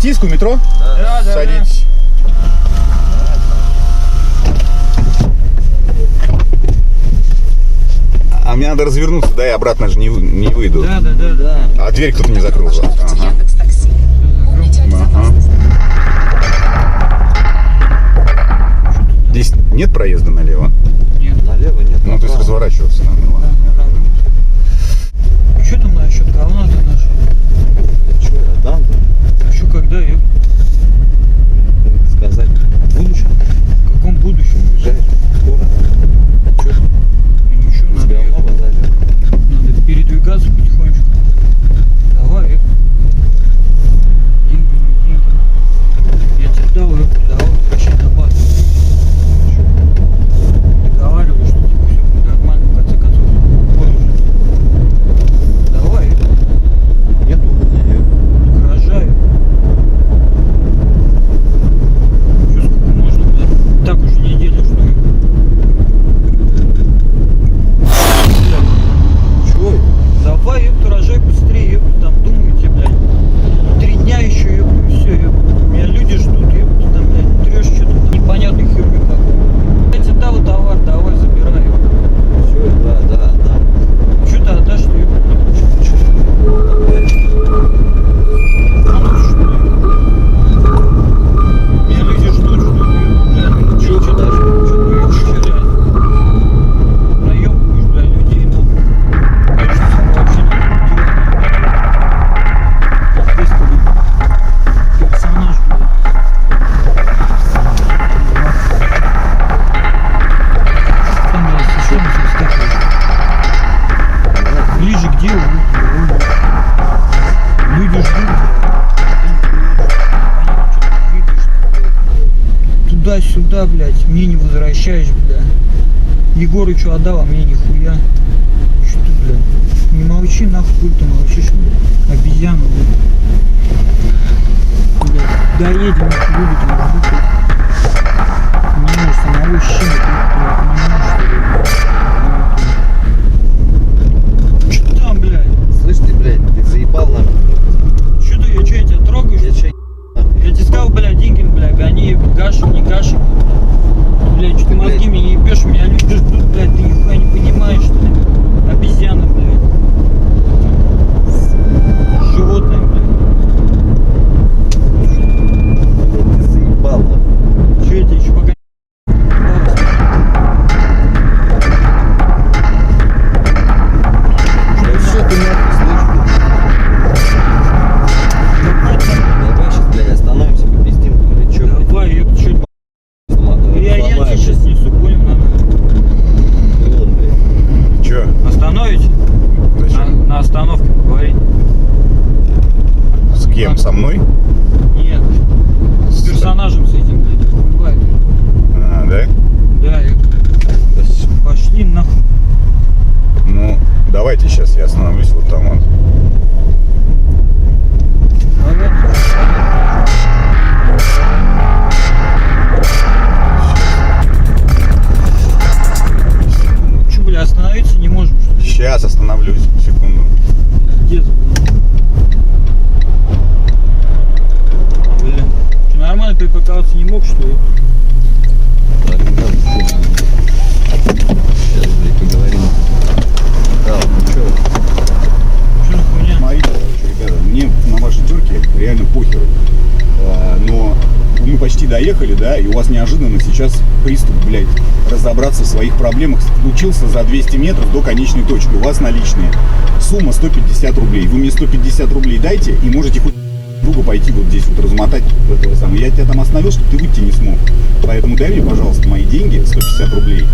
Балтийскую метро? Да. Садитесь. А мне надо развернуться, да, и обратно же не выйду. Да. А дверь кто-то не закрыл. Ага. Ага. Здесь нет проезда налево? Нет. Налево нет. Ну, то есть разворачиваться надо. Ну, ладно. Что там насчет говна-то нашего? Че, я дам? Еще когда я? Сказать, в будущем? В каком будущем? Уезжаешь? Скоро? Че? Ничего, С говна базаришь? надо передвигаться потихонечку. Давай, деньги. Я тебе дал, давай, прощай на базу. Договариваюсь, что типа все будет нормально, в конце концов. Понял? Давай, Нет, у меня угрожаю. Что сколько можно, блядь? Так уже неделю жду. Чего? Давай, ёпта, рожай быстрее, ёпта, там думайте, блядь. 3 дня еще, ёпта, и все, ёпта. Меня люди ждут, ёпта, там, блядь, трешь что-то, непонятную херню какую. Я тебе дал товар, давай, забирай, ёпта. Все, да. Что ты отдашь, что, ёпта? А ну что, ёпта? Меня люди ждут, что, ёпта, блядь. Чё дашь? Чё ты, блядь? Наёбываешь, блядь, людей, нахуй. Конечно, вообще не персонаж, блядь. Там, блядь, еще не скакиваешь. Ближе к делу, люди ждут, блядь. Туда-сюда, блядь, мне не возвращаешь, блядь. Егорычу отдал, а мне нихуя. Что ты, блядь? Не молчи, нахуй, хуй ты молчишь, блядь. Обезьяна, блядь. Блядь, доедем, нахуй, выведем, жду, блядь. Не можешь самого щенка, блядь, не можешь, что там, блядь? Слышь ты, блядь, ты заебал нам. Что ты, я тебя трогаю? Я че, Я тебе сказал, блядь, деньги, блядь, гони, гаши, не гаши. Блядь, что ты мозги мне не ебешь, меня люди ждут, блядь, ты нихуя не понимаешь, что ли? Обезьяна, блядь. Животное, блядь. ты заебал нам. Что я тебе еще пока не ебалась? Да все, ты нахуй слышь, блядь. Давай, Давай сейчас, блядь, остановимся, попиздим, или че, блядь. давай, ёпта, что я тебе сейчас несу, понял, надо. Вот, блядь. Че? Остановите? Зачем? На остановке поговорить. С кем? Со мной? Нет. С персонажем с этим, блядь, бывает. А, да? Да, пошли нахуй. Ну, давайте сейчас я остановлюсь вот там вот. Давай. Че, бля, остановиться не можем, что ли? Сейчас остановлюсь, секунду. Пиздец, бля. Че, нормально припарковаться не мог, что ли? Так, не надо, фу. Сейчас, блядь, поговорим. Да, ну че? Что за хуйня? Смотрите, короче, ребята, мне на ваши терки реально похеру. Но мы почти доехали, да, и у вас неожиданно сейчас приступ, блядь, разобраться в своих проблемах случился за 200 метров до конечной точки. У вас наличные. Сумма 150 рублей. Вы мне 150 рублей дайте и можете хоть друга пойти вот здесь вот размотать этого самого. Я тебя там остановил, чтобы ты выйти не смог. Поэтому дай мне, пожалуйста, мои деньги, 150 рублей,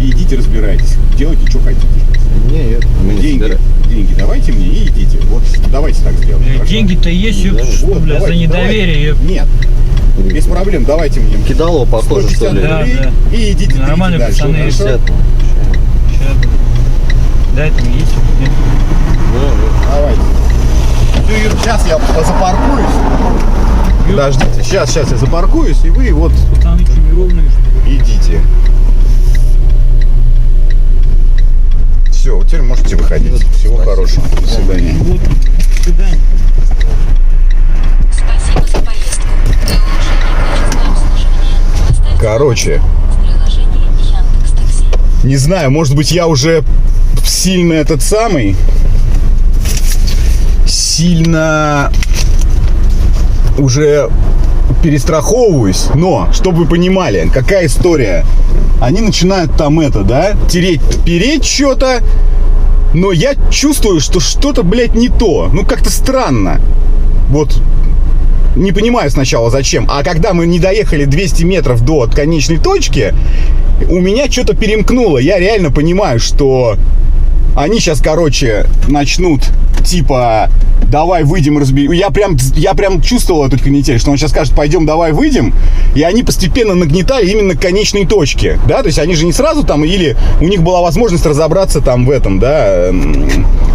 и идите разбирайтесь. Делайте, что хотите. Нет, мы не Деньги давайте мне и идите. Вот давайте так сделаем. Бля, хорошо? деньги-то есть, ёпта, Вот, что, бля, за давайте, недоверие, ёпта. Нет, без проблем, давайте мне. Кидалово похоже, что 150 ли? Да, рублей да. и идите Нормально, дальше. пацаны, Хорошо? 50, ну, Сейчас, бля. Дай там есть, нет? Давайте. Сейчас я запаркуюсь. Подождите, сейчас я запаркуюсь, и вы вот Пацаны, что, неровные, что ли? идите. Все, теперь можете выходить. Всего хорошего. До свидания. Вот, до свидания. Спасибо за поездку. короче, не знаю, может быть, я уже сильно сильно уже перестраховываюсь, но, чтобы вы понимали, какая история. Они начинают там переть что-то, но я чувствую, что что-то, блядь, не то. Ну, как-то странно. Вот, не понимаю сначала, зачем. А когда мы не доехали 200 метров до конечной точки, у меня что-то перемкнуло. Я реально понимаю, что они сейчас, короче, начнут, типа, давай выйдем, разберем. Я прям чувствовал эту канитель, что он сейчас скажет, пойдем, давай выйдем. И они постепенно нагнетали именно к конечной точке, да, то есть они же не сразу там, или у них была возможность разобраться там в этом, да,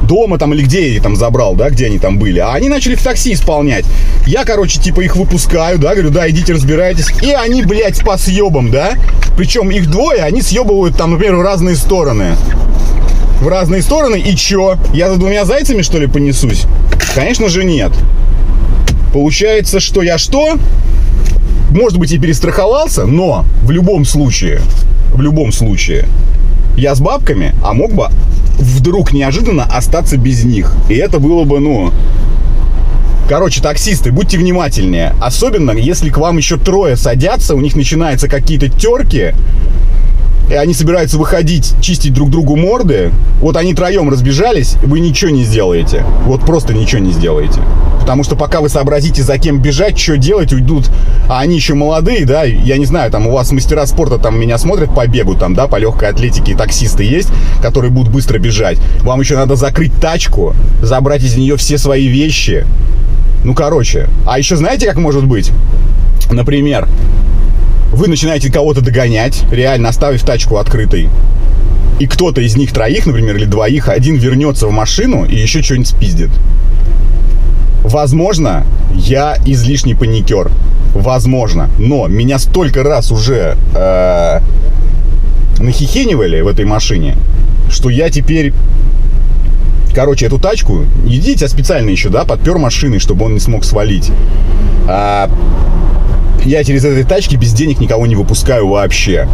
дома там, или где я их там забрал, да, где они там были. А они начали в такси исполнять. Я, короче, типа их выпускаю, да, говорю, да, идите разбирайтесь. И они, блядь, по съебам, да. Причем их двое, они съебывают там, например, в разные стороны. В разные стороны, и чё? Я за двумя зайцами, что ли, понесусь? Конечно же, нет. Получается, что я что? Может быть, и перестраховался, но в любом случае, я с бабками, а мог бы вдруг неожиданно остаться без них. И это было бы, ну... Короче, таксисты, будьте внимательнее. Особенно, если к вам еще трое садятся, у них начинаются какие-то терки, и они собираются выходить, чистить друг другу морды. Вот они троем разбежались, вы ничего не сделаете. Вот просто ничего не сделаете. Потому что пока вы сообразите, за кем бежать, что делать, уйдут. А они еще молодые, да, я не знаю, там у вас мастера спорта там меня смотрят по бегу, там, да, по легкой атлетике, и таксисты есть, которые будут быстро бежать. Вам еще надо закрыть тачку, забрать из нее все свои вещи. Ну, короче. А еще знаете, как может быть? Например, вы начинаете кого-то догонять, реально оставив тачку открытой. И кто-то из них троих, например, или двоих, один вернется в машину и еще что-нибудь спиздит. Возможно, я излишний паникер. Возможно. Но меня столько раз уже нахихенивали в этой машине, что я теперь... Короче, эту тачку, едите, я специально еще, да, подпер машиной, чтобы он не смог свалить. Я через этой тачки без денег никого не выпускаю вообще.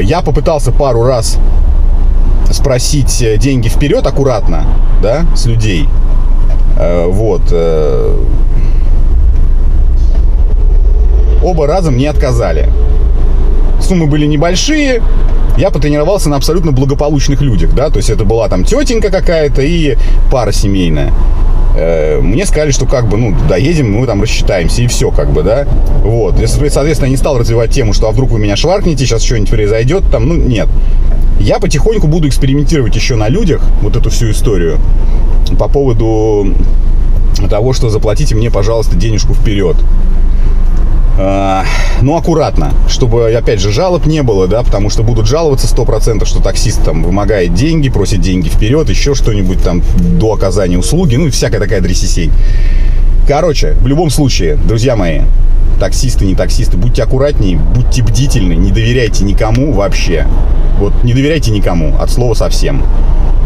Я попытался пару раз спросить деньги вперед аккуратно, да, с людей. Вот. Оба раза мне отказали. Суммы были небольшие. Я потренировался на абсолютно благополучных людях, да, то есть это была там тетенька какая-то и пара семейная. Мне сказали, что как бы, ну, доедем, мы там рассчитаемся, и все, как бы, да. Вот, соответственно, я не стал развивать тему, что а вдруг вы меня шваркнете, сейчас что-нибудь произойдет, там, ну, нет. Я потихоньку буду экспериментировать еще на людях, вот эту всю историю, по поводу того, что заплатите мне, пожалуйста, денежку вперед. Ну, аккуратно, чтобы, опять же, жалоб не было, да, потому что будут жаловаться 100%, что таксист там вымогает деньги, просит деньги вперед, еще что-нибудь там до оказания услуги, ну, и всякая такая дресисей. Короче, в любом случае, друзья мои, таксисты, не таксисты, будьте аккуратнее, будьте бдительны, не доверяйте никому вообще. Вот, не доверяйте никому, от слова совсем.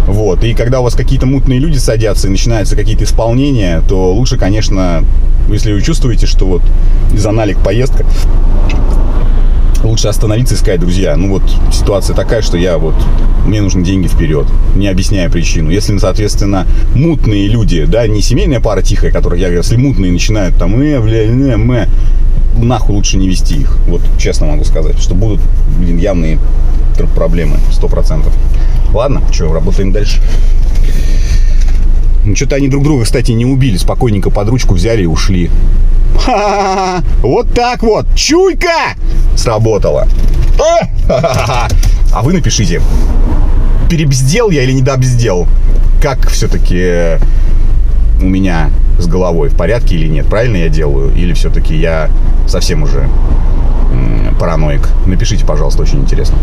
Вот, и когда у вас какие-то мутные люди садятся и начинаются какие-то исполнения, то лучше, конечно, если вы чувствуете, что вот из-за налик поездка, лучше остановиться и сказать, друзья, ну вот ситуация такая, что мне нужны деньги вперед, не объясняя причину. Если, соответственно, мутные люди, да, не семейная пара тихая, которых я говорю, если мутные начинают там, нахуй лучше не вести их, вот честно могу сказать, что будут, явные проблемы, 100%. Ладно, что, работаем дальше. Ну, что-то они друг друга, кстати, не убили. Спокойненько под ручку взяли и ушли. Ха-ха-ха! Вот так вот! Чуйка! Сработала. А вы напишите, перебздел я или недобздел? Как все-таки у меня с головой? В порядке или нет? Правильно я делаю? Или все-таки я совсем уже параноик? Напишите, пожалуйста, очень интересно.